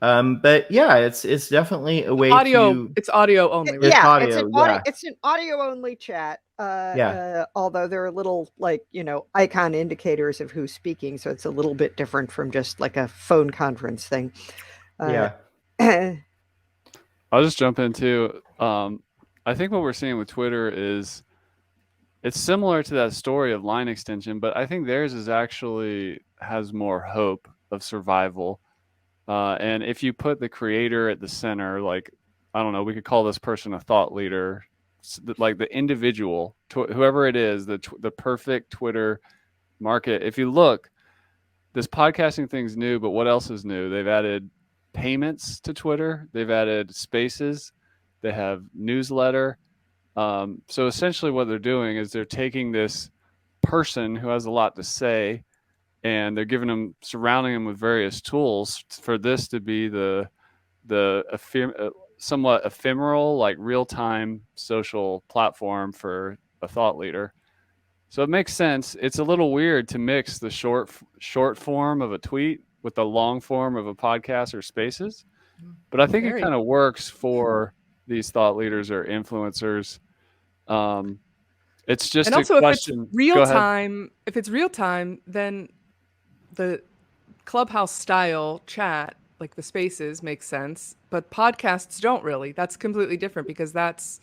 Speaker 3: But yeah, it's definitely a way to.
Speaker 1: It's audio only, right?
Speaker 3: Yeah.
Speaker 5: It's
Speaker 3: audio,
Speaker 5: an audio.
Speaker 3: yeah.
Speaker 5: It's an audio only chat.
Speaker 3: Yeah.
Speaker 5: Although there are little icon indicators of who's speaking, so it's a little bit different from just like a phone conference thing.
Speaker 3: Yeah.
Speaker 2: I'll just jump in too. I think what we're seeing with Twitter is it's similar to that story of line extension, but I think theirs has more hope of survival. And if you put the creator at the center, like, I don't know, we could call this person a thought leader, like the individual, whoever it is, the perfect Twitter market. If you look, this podcasting thing's new, but what else is new? They've added payments to Twitter. They've added spaces. They have newsletter. So essentially what they're doing is they're taking this person who has a lot to say, and they're surrounding them with various tools for this to be the somewhat ephemeral, like real-time social platform for a thought leader. So it makes sense. It's a little weird to mix the short form of a tweet with the long form of a podcast or spaces, but I think it kind of works for these thought leaders or influencers. It's just
Speaker 1: also,
Speaker 2: a question.
Speaker 1: If it's real time, then the Clubhouse style chat, like the spaces, makes sense, but podcasts don't really. That's completely different because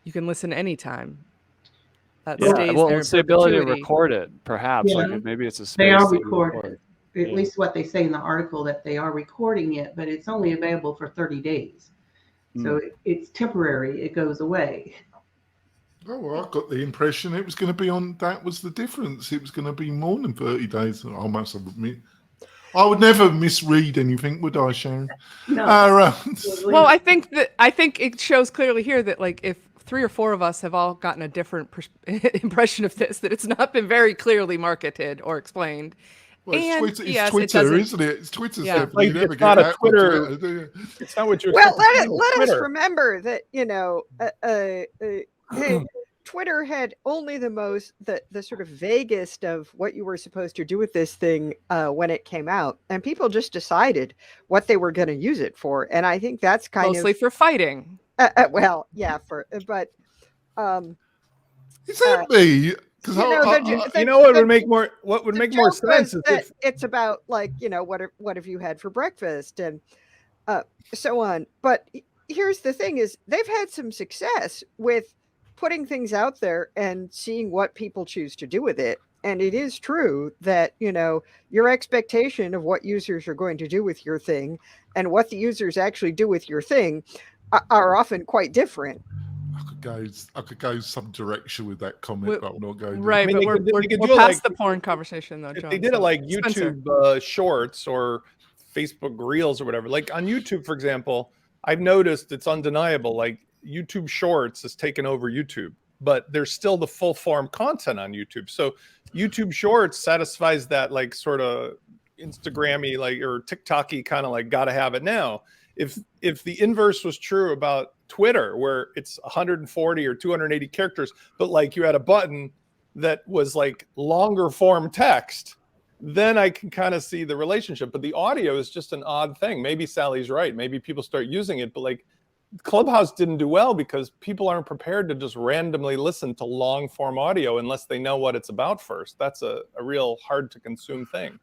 Speaker 1: you can listen anytime. That stays there.
Speaker 2: It's the ability to record it, perhaps.
Speaker 4: Yeah.
Speaker 2: Like maybe it's a space.
Speaker 4: They are recorded. At least what they say in the article, that they are recording it, but it's only available for 30 days. So it's temporary. It goes away.
Speaker 7: Oh, well, I got the impression it was going to be on. That was the difference. It was going to be more than 30 days. I must admit, I would never misread anything, would I, Sharon?
Speaker 4: No.
Speaker 1: Well, I think it shows clearly here that, like, if 3 or 4 of us have all gotten a different impression of this, that it's not been very clearly marketed or explained.
Speaker 7: Well, it's
Speaker 1: and
Speaker 7: Twitter, isn't it? It's Twitter stuff.
Speaker 6: Like,
Speaker 7: You never
Speaker 6: it's
Speaker 7: get
Speaker 6: not a
Speaker 7: that
Speaker 6: Twitter.
Speaker 7: on Twitter, do you?
Speaker 6: It's not what you're.
Speaker 5: Well, let us remember that Twitter had only the sort of vaguest of what you were supposed to do with this thing when it came out, and people just decided what they were going to use it for. And I think that's
Speaker 1: mostly for fighting.
Speaker 5: Well, yeah, but
Speaker 7: Exactly.
Speaker 6: What would make more sense is
Speaker 5: if it's about, like, what have you had for breakfast and so on. But here's the thing: is they've had some success with putting things out there and seeing what people choose to do with it. And it is true that your expectation of what users are going to do with your thing and what the users actually do with your thing are often quite different.
Speaker 7: I could go some direction with that comment, but I'm not going to.
Speaker 1: Right, but we're past the porn conversation, though, John.
Speaker 6: They did it like YouTube Shorts or Facebook Reels or whatever. Like on YouTube, for example, I've noticed it's undeniable. Like YouTube Shorts has taken over YouTube, but there's still the full form content on YouTube. So YouTube Shorts satisfies that, like, sort of Instagrammy, like, or TikToky kind of like gotta have it now. If the inverse was true about Twitter, where it's 140 or 280 characters, but like you had a button that was like longer form text, then I can kind of see the relationship. But the audio is just an odd thing. Maybe Sally's right. Maybe people start using it, but like Clubhouse didn't do well because people aren't prepared to just randomly listen to long form audio unless they know what it's about first. That's a real hard to consume thing.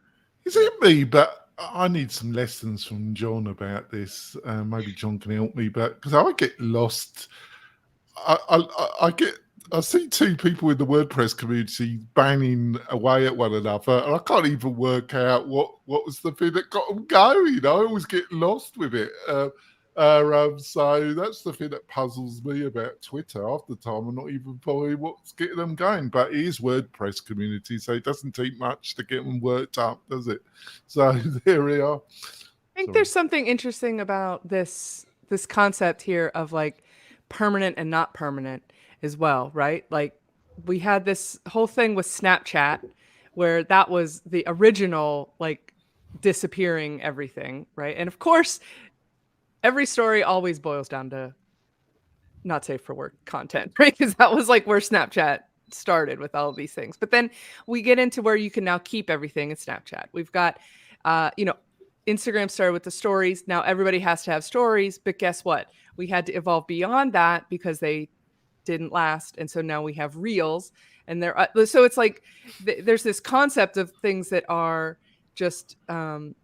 Speaker 7: Is it me? But I need some lessons from John about this. Maybe John can help me, but because I get lost. I see two people in the WordPress community banging away at one another, and I can't even work out what was the thing that got them going. I always get lost with it. So that's the thing that puzzles me about Twitter. Half the time, I'm not even following what's getting them going. But it is WordPress community, so it doesn't take much to get them worked up, does it? So there we are.
Speaker 1: I think there's something interesting about this concept here of like permanent and not permanent as well, right? Like we had this whole thing with Snapchat where that was the original like disappearing everything, right? And of course, every story always boils down to not safe for work content, right? Because that was like where Snapchat started with all of these things. But then we get into where you can now keep everything in Snapchat. We've got, Instagram started with the stories. Now everybody has to have stories, but guess what? We had to evolve beyond that because they didn't last. And so now we have reels and so it's like, there's this concept of things that are just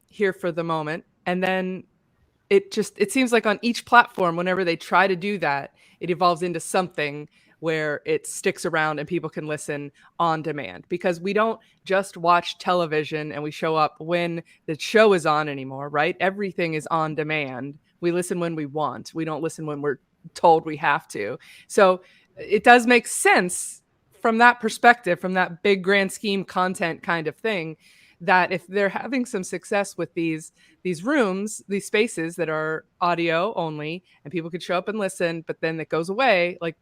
Speaker 1: here for the moment. And then it seems like on each platform, whenever they try to do that, it evolves into something where it sticks around and people can listen on demand, because we don't just watch television and we show up when the show is on anymore, right? Everything is on demand. We listen when we want. We don't listen when we're told we have to. So it does make sense from that perspective, from that big grand scheme content kind of thing, that if they're having some success with these rooms, these spaces that are audio only and people could show up and listen, but then it goes away, like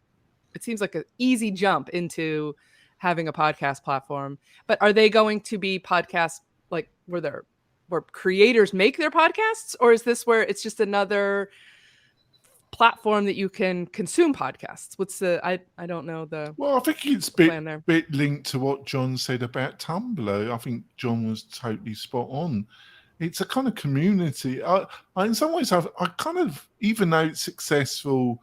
Speaker 1: it seems like an easy jump into having a podcast platform. But are they going to be podcasts like where creators make their podcasts, or is this where it's just another platform that you can consume podcasts? What's the I don't know the
Speaker 7: well, I think it's bit linked to what John said about Tumblr. I think John was totally spot on. It's a kind of community. I in some ways I kind of, even though it's successful,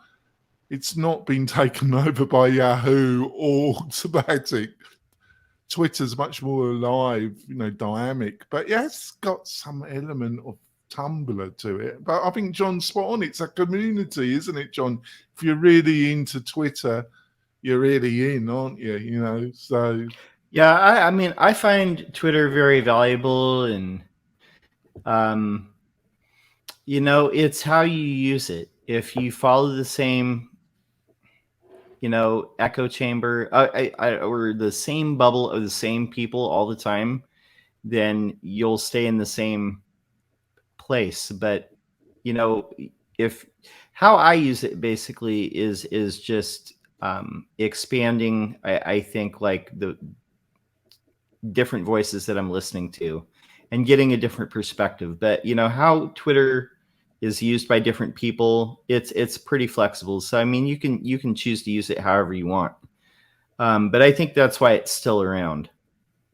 Speaker 7: it's not been taken over by Yahoo or Automatic. Twitter's much more alive, dynamic, but it has got some element of Tumblr to it. But I think John's spot on. It's a community, isn't it, John? If you're really into Twitter, you're really in, aren't you? So
Speaker 3: yeah, I mean, I find Twitter very valuable, and it's how you use it. If you follow the same echo chamber or the same bubble of the same people all the time, then you'll stay in the same place. But if how I use it basically is just expanding, I think, like the different voices that I'm listening to and getting a different perspective. But how Twitter is used by different people, it's pretty flexible. So I mean, you can choose to use it however you want. But I think that's why it's still around.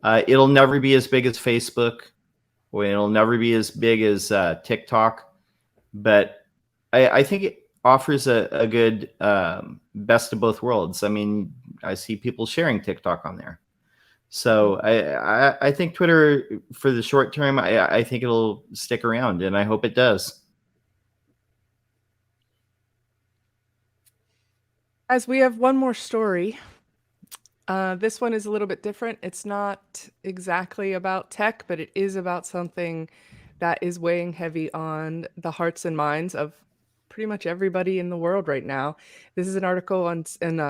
Speaker 3: It'll never be as big as Facebook, or it'll never be as big as TikTok. But I think it offers a good best of both worlds. I mean, I see people sharing TikTok on there. So I think Twitter, for the short term, I think it'll stick around, and I hope it does.
Speaker 1: As we have one more story, this one is a little bit different. It's not exactly about tech, but it is about something that is weighing heavy on the hearts and minds of pretty much everybody in the world right now. This is an article in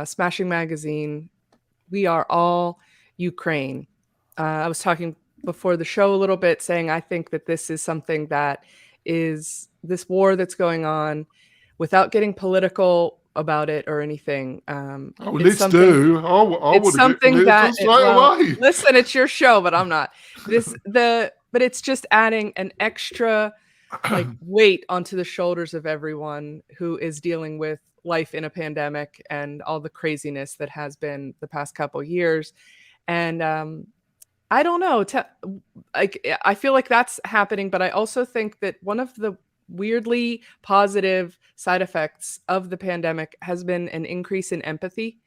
Speaker 1: Smashing Magazine. We are all Ukraine. I was talking before the show a little bit, saying I think that this is something that is this war that's going on, without getting political about it or anything.
Speaker 7: Let's do.
Speaker 1: It's something that
Speaker 7: away.
Speaker 1: Listen, it's your show, but I'm not. But it's just adding an extra weight onto the shoulders of everyone who is dealing with life in a pandemic and all the craziness that has been the past couple years. And I don't know. I feel like that's happening, but I also think that one of the weirdly positive side effects of the pandemic has been an increase in empathy.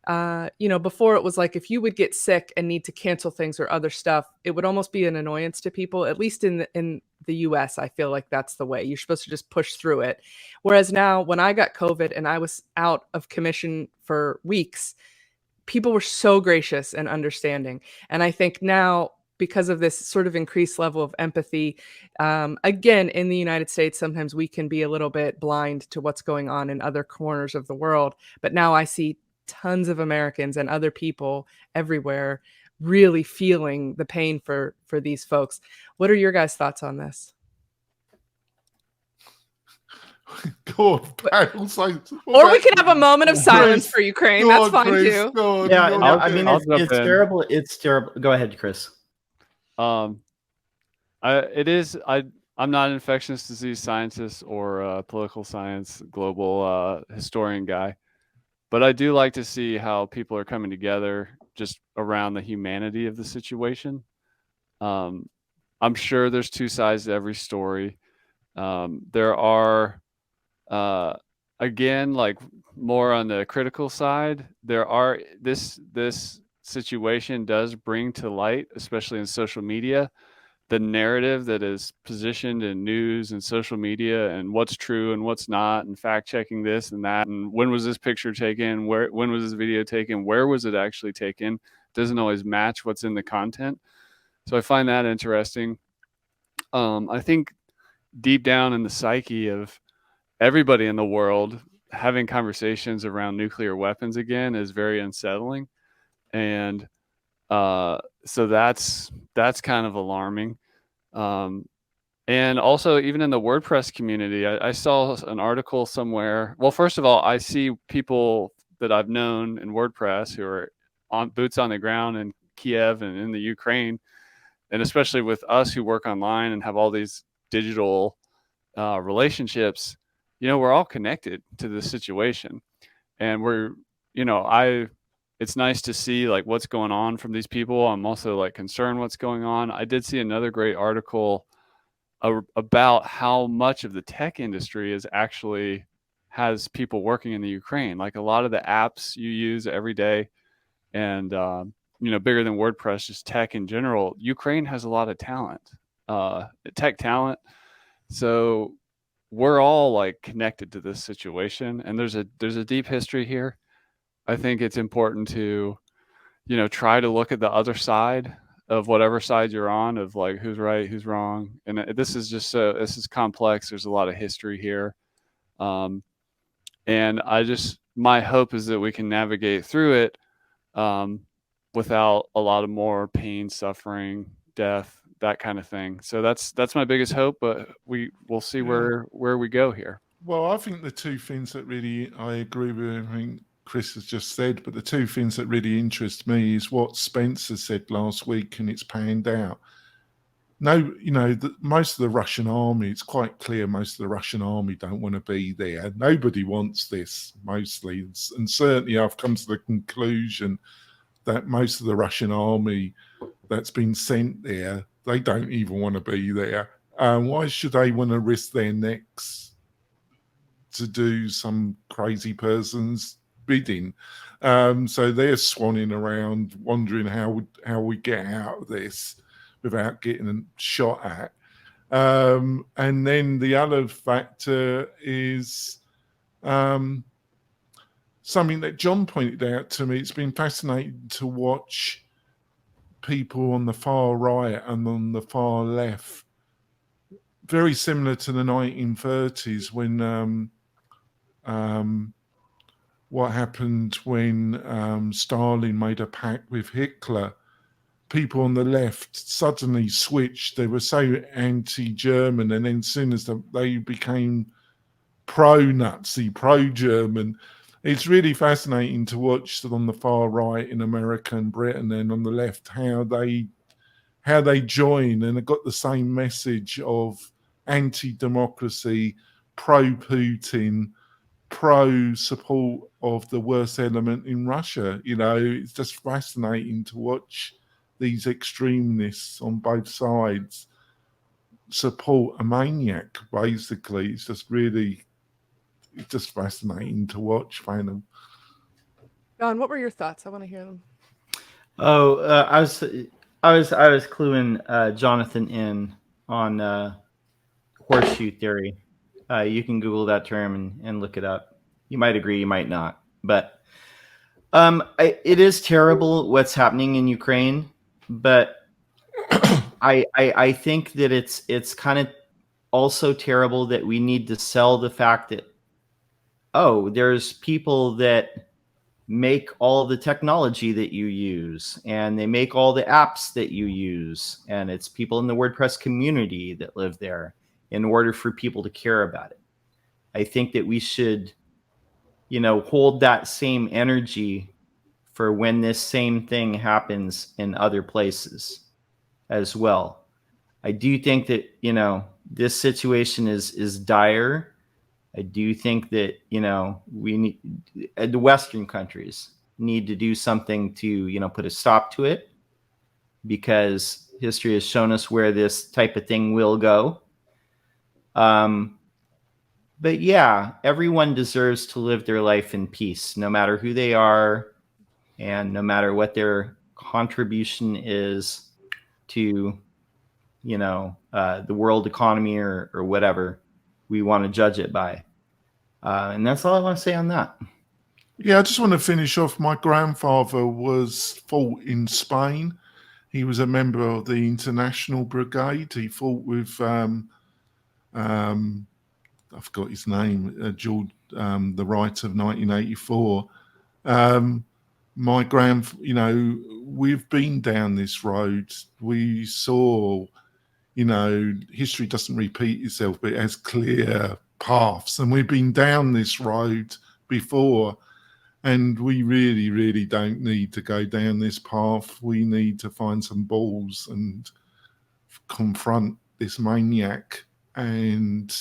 Speaker 1: Before it was like if you would get sick and need to cancel things or other stuff, it would almost be an annoyance to people. At least in the US, I feel like that's the way. You're supposed to just push through it. Whereas now, when I got COVID and I was out of commission for weeks, people were so gracious and understanding. And I think now, because of this sort of increased level of empathy, again, in the United States, sometimes we can be a little bit blind to what's going on in other corners of the world. But now I see tons of Americans and other people everywhere really feeling the pain for these folks. What are your guys' thoughts on this?
Speaker 7: God, panel silence.
Speaker 1: Or we can have a moment of silence for Ukraine. That's
Speaker 7: God,
Speaker 1: fine
Speaker 7: Chris,
Speaker 1: too.
Speaker 7: God,
Speaker 3: Yeah,
Speaker 7: God,
Speaker 3: no,
Speaker 2: I'll-
Speaker 3: I mean,
Speaker 2: I'll
Speaker 3: it's
Speaker 2: jump in.
Speaker 3: terrible. It's terrible. Go ahead, Chris.
Speaker 2: I'm not an infectious disease scientist or political science global historian guy, but I do like to see how people are coming together just around the humanity of the situation. I'm sure there's two sides to every story. There are, again, like more on the critical side, this situation does bring to light, especially in social media, the narrative that is positioned in news and social media and what's true and what's not, and fact checking this and that, and when was this picture taken, when was this video taken, where was it actually taken, doesn't always match what's in the content. So I find that interesting. I think deep down in the psyche of everybody in the world, having conversations around nuclear weapons again is very unsettling. And so that's kind of alarming. And also, even in the WordPress community, I saw an article somewhere. Well, first of all, I see people that I've known in WordPress who are on boots on the ground in Kiev and in the Ukraine, and especially with us who work online and have all these digital relationships. We're all connected to this situation, and it's nice to see like what's going on from these people. I'm also like concerned what's going on. I did see another great article about how much of the tech industry has people working in the Ukraine. Like a lot of the apps you use every day and, bigger than WordPress, just tech in general, Ukraine has a lot of talent, tech talent. So we're all like connected to this situation, and there's a deep history here. I think it's important to, try to look at the other side of whatever side you're on, of like who's right, who's wrong. And this is complex. There's a lot of history here. And my hope is that we can navigate through it without a lot of more pain, suffering, death, that kind of thing. So that's my biggest hope, but we'll see where we go here.
Speaker 7: Well, I think the two things that really, I agree with everything Chris has just said, but the two things that really interest me is what Spencer said last week, and it's panned out. No, most of the Russian army, it's quite clear most of the Russian army don't want to be there. Nobody wants this, mostly. And certainly I've come to the conclusion that most of the Russian army that's been sent there, they don't even want to be there. Why should they want to risk their necks to do some crazy person's bidding? So they're swanning around, wondering how we get out of this without getting shot at. And then the other factor is something that John pointed out to me. It's been fascinating to watch people on the far right and on the far left, very similar to the 1930s when what happened when Stalin made a pact with Hitler. People on the left suddenly switched. They were so anti-German, and then as soon as they became pro-Nazi, pro-German, it's really fascinating to watch on the far right in America and Britain, and on the left how they join and have got the same message of anti-democracy, pro-Putin, pro-support of the worst element in Russia. It's just fascinating to watch these extremists on both sides support a maniac, basically. It's just fascinating to watch, Phantom.
Speaker 1: Don, what were your thoughts? I want to hear them.
Speaker 3: Oh, I was cluing Jonathan in on Horseshoe Theory. You can Google that term and look it up. You might agree, you might not, but it is terrible what's happening in Ukraine. But I think that it's kind of also terrible that we need to sell the fact that, oh, there's people that make all the technology that you use, and they make all the apps that you use, and it's people in the WordPress community that live there in order for people to care about it. I think that we should, hold that same energy for when this same thing happens in other places as well. I do think that, this situation is dire. I do think that, we need, the Western countries need to do something to, put a stop to it, because history has shown us where this type of thing will go. But yeah, everyone deserves to live their life in peace, no matter who they are and no matter what their contribution is to, the world economy or whatever we want to judge it by. And that's all I want to say on that.
Speaker 7: Yeah, I just want to finish off. My grandfather fought in Spain. He was a member of the International Brigade. He fought with, I forgot his name, George, the Right of 1984. My we've been down this road. We saw, history doesn't repeat itself, but it has clear paths, and we've been down this road before, and we really, really don't need to go down this path. We need to find some balls and confront this maniac and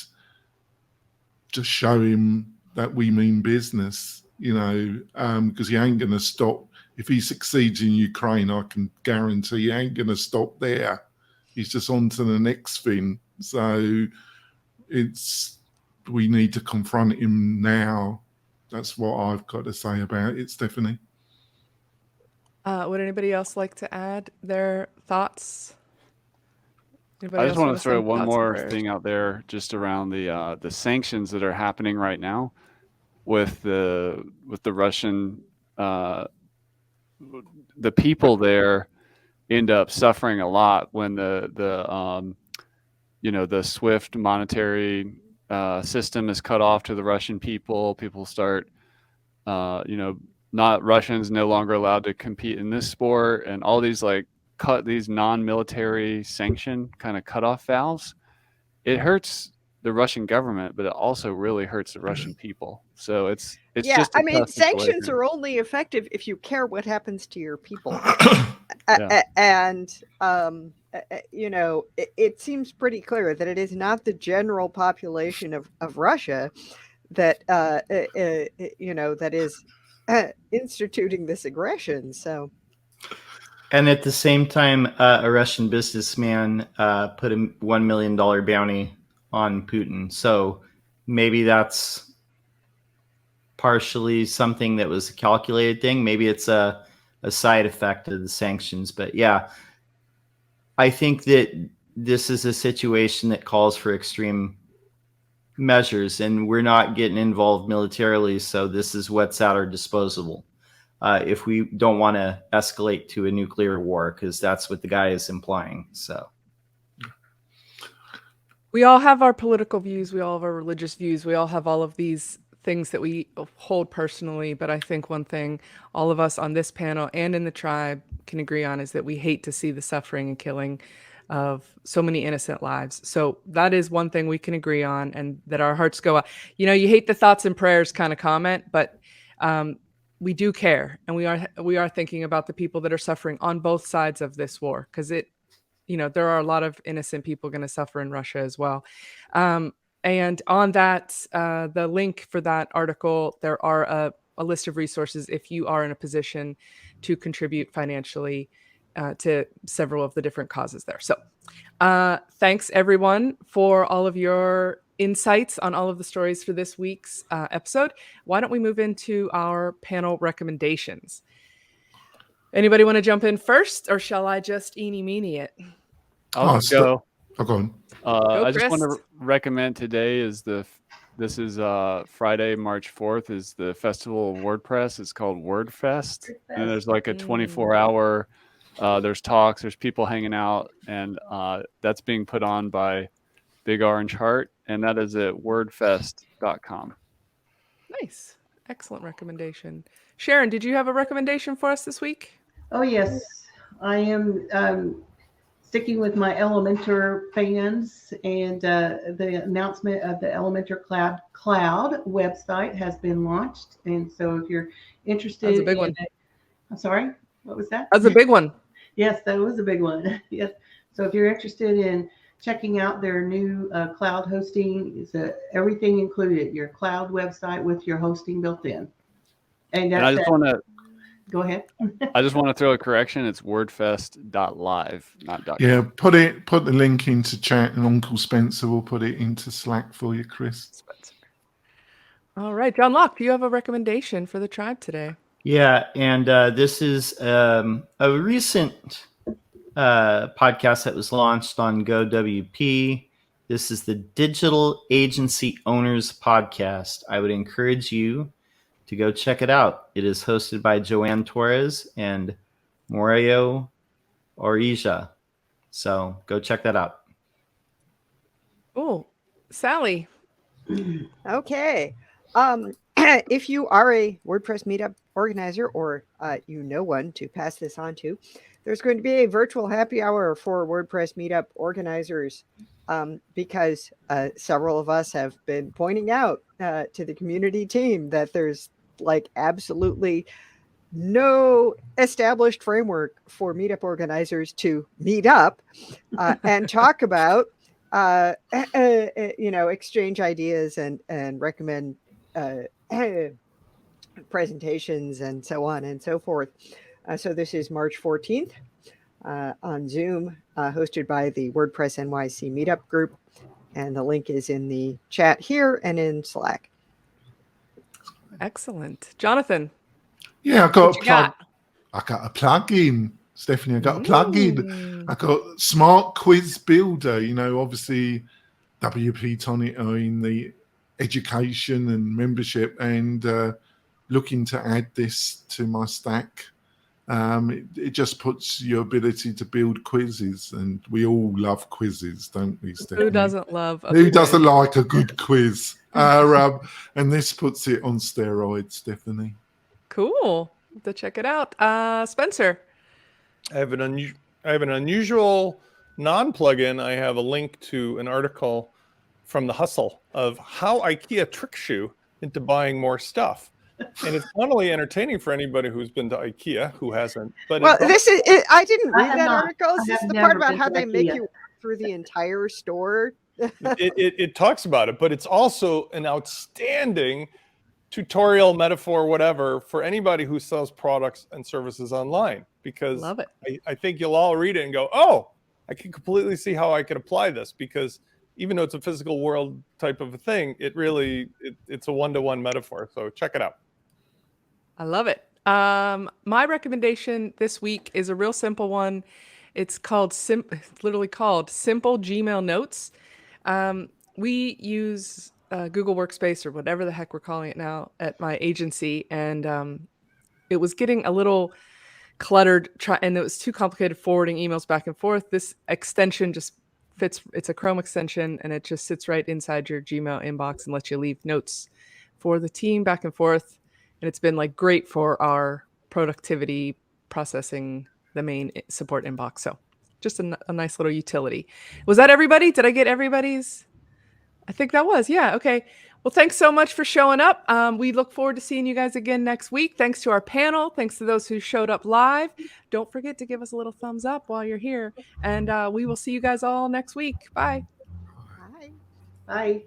Speaker 7: just show him that we mean business, because he ain't going to stop. If he succeeds in Ukraine, I can guarantee he ain't going to stop there. He's just on to the next thing. So we need to confront him now. That's what I've got to say about it, Stephanie.
Speaker 1: Would anybody else like to add their thoughts?
Speaker 2: I just want to throw one more thing out there, just around the sanctions that are happening right now with the Russian. The people there end up suffering a lot when the SWIFT monetary system is cut off to the Russian people. People start, not Russians no longer allowed to compete in this sport, and all these cut these non-military sanction kind of cutoff valves. It hurts the Russian government, but it also really hurts the Russian people. So it's just
Speaker 5: I mean, sanctions are only effective if you care what happens to your people. And it seems pretty clear that it is not the general population of Russia that that is instituting this aggression. So.
Speaker 3: And at the same time, a Russian businessman put a $1 million bounty on Putin. So maybe that's partially something that was a calculated thing. Maybe it's a side effect of the sanctions. But yeah, I think that this is a situation that calls for extreme measures, and we're not getting involved militarily. So this is what's at our disposal. If we don't want to escalate to a nuclear war, because that's what the guy is implying. So
Speaker 1: we all have our political views. We all have our religious views. We all have all of these things that we hold personally. But I think one thing all of us on this panel and in the tribe can agree on is that we hate to see the suffering and killing of so many innocent lives. So that is one thing we can agree on, and that our hearts go out. You hate the thoughts and prayers kind of comment, but we do care, and we are thinking about the people that are suffering on both sides of this war, because there are a lot of innocent people going to suffer in Russia as well. And on that, the link for that article, there are a list of resources if you are in a position to contribute financially to several of the different causes there. So thanks everyone for all of your insights on all of the stories for this week's episode. Why don't we move into our panel recommendations? Anybody want to jump in first, or shall I just eeny meeny it?
Speaker 2: I'll just go.
Speaker 7: Go on.
Speaker 1: Go,
Speaker 2: I just want
Speaker 1: Chris.
Speaker 2: to recommend today is this is Friday, March 4th is the Festival of WordPress. It's called WordFest. And there's like a 24-hour, there's talks, there's people hanging out, and that's being put on by Big Orange Heart, and that is at wordfest.com.
Speaker 1: Nice. Excellent recommendation. Sharon, did you have a recommendation for us this week?
Speaker 4: Oh, yes. I am sticking with my Elementor fans, and the announcement of the Elementor Cloud website has been launched. And so if you're interested,
Speaker 1: That's a big one.
Speaker 4: I'm sorry, what was that?
Speaker 1: That's a big one.
Speaker 4: Yes, that was a big one. Yes. So if you're interested in checking out their new cloud hosting, it's everything included, your cloud website with your hosting built in. And
Speaker 2: I just want to
Speaker 4: go ahead.
Speaker 2: I just want to throw a correction. It's wordfest.live, not .com.
Speaker 7: Yeah, put the link into chat, and Uncle Spencer will put it into Slack for you, Chris.
Speaker 1: Spencer. All right, John Locke, do you have a recommendation for the tribe today?
Speaker 3: Yeah, and this is a recent podcast that was launched on GoWP. This is the Digital Agency Owners Podcast. I would encourage you to go check it out. It is hosted by Joanne Torres and Morio Orija. So go check that out.
Speaker 1: Oh, Sally.
Speaker 5: Okay. If you are a WordPress meetup organizer, or you know one to pass this on to, there's going to be a virtual happy hour for WordPress meetup organizers, because several of us have been pointing out to the community team that there's like absolutely no established framework for meetup organizers to meet up and talk about, exchange ideas and recommend presentations and so on and so forth. So this is March 14th on Zoom, hosted by the WordPress NYC meetup group. And the link is in the chat here and in Slack.
Speaker 1: Excellent. Jonathan.
Speaker 7: Yeah, I got
Speaker 1: What
Speaker 7: a
Speaker 1: you
Speaker 7: plug.
Speaker 1: got?
Speaker 7: I got a plug-in, Stephanie. I got a plug-in. I got Smart Quiz Builder. You know, obviously, WP-Tonic are in the education and membership, and looking to add this to my stack. It just puts your ability to build quizzes, and we all love quizzes, don't we, Stephanie?
Speaker 1: Who doesn't love a
Speaker 7: Who
Speaker 1: quiz?
Speaker 7: doesn't like a good quiz? And this puts it on steroids, Stephanie.
Speaker 1: Cool. Have to check it out. Spencer.
Speaker 6: I have an unusual non-plugin. I have a link to an article from The Hustle of how IKEA tricks you into buying more stuff. And it's not only entertaining for anybody who's been to IKEA, who hasn't. But
Speaker 5: Well, this is it. I didn't read that
Speaker 4: not.
Speaker 5: article.
Speaker 4: I
Speaker 5: This is
Speaker 4: have
Speaker 5: the
Speaker 4: never
Speaker 5: part about
Speaker 4: been
Speaker 5: how
Speaker 4: to
Speaker 5: they make
Speaker 4: IKEA.
Speaker 5: you walk through the entire store.
Speaker 6: it talks about it, but it's also an outstanding tutorial, metaphor, whatever, for anybody who sells products and services online. Because
Speaker 1: Love it.
Speaker 6: I think you'll all read it and go, oh, I can completely see how I could apply this, because even though it's a physical world type of a thing, it's a one-to-one metaphor. So check it out.
Speaker 1: I love it. My recommendation this week is a real simple one. It's called literally called Simple Gmail Notes. We use Google Workspace, or whatever the heck we're calling it now, at my agency, and it was getting a little cluttered, and it was too complicated forwarding emails back and forth. This extension just fits. It's a Chrome extension, and it just sits right inside your Gmail inbox and lets you leave notes for the team back and forth. And it's been like great for our productivity processing the main support inbox. So just a nice little utility. Was that everybody? Did I get everybody's? I think that was. Yeah. Okay. Well, thanks so much for showing up. We look forward to seeing you guys again next week. Thanks to our panel. Thanks to those who showed up live. Don't forget to give us a little thumbs up while you're here. And we will see you guys all next week. Bye.
Speaker 5: Hi.
Speaker 4: Bye.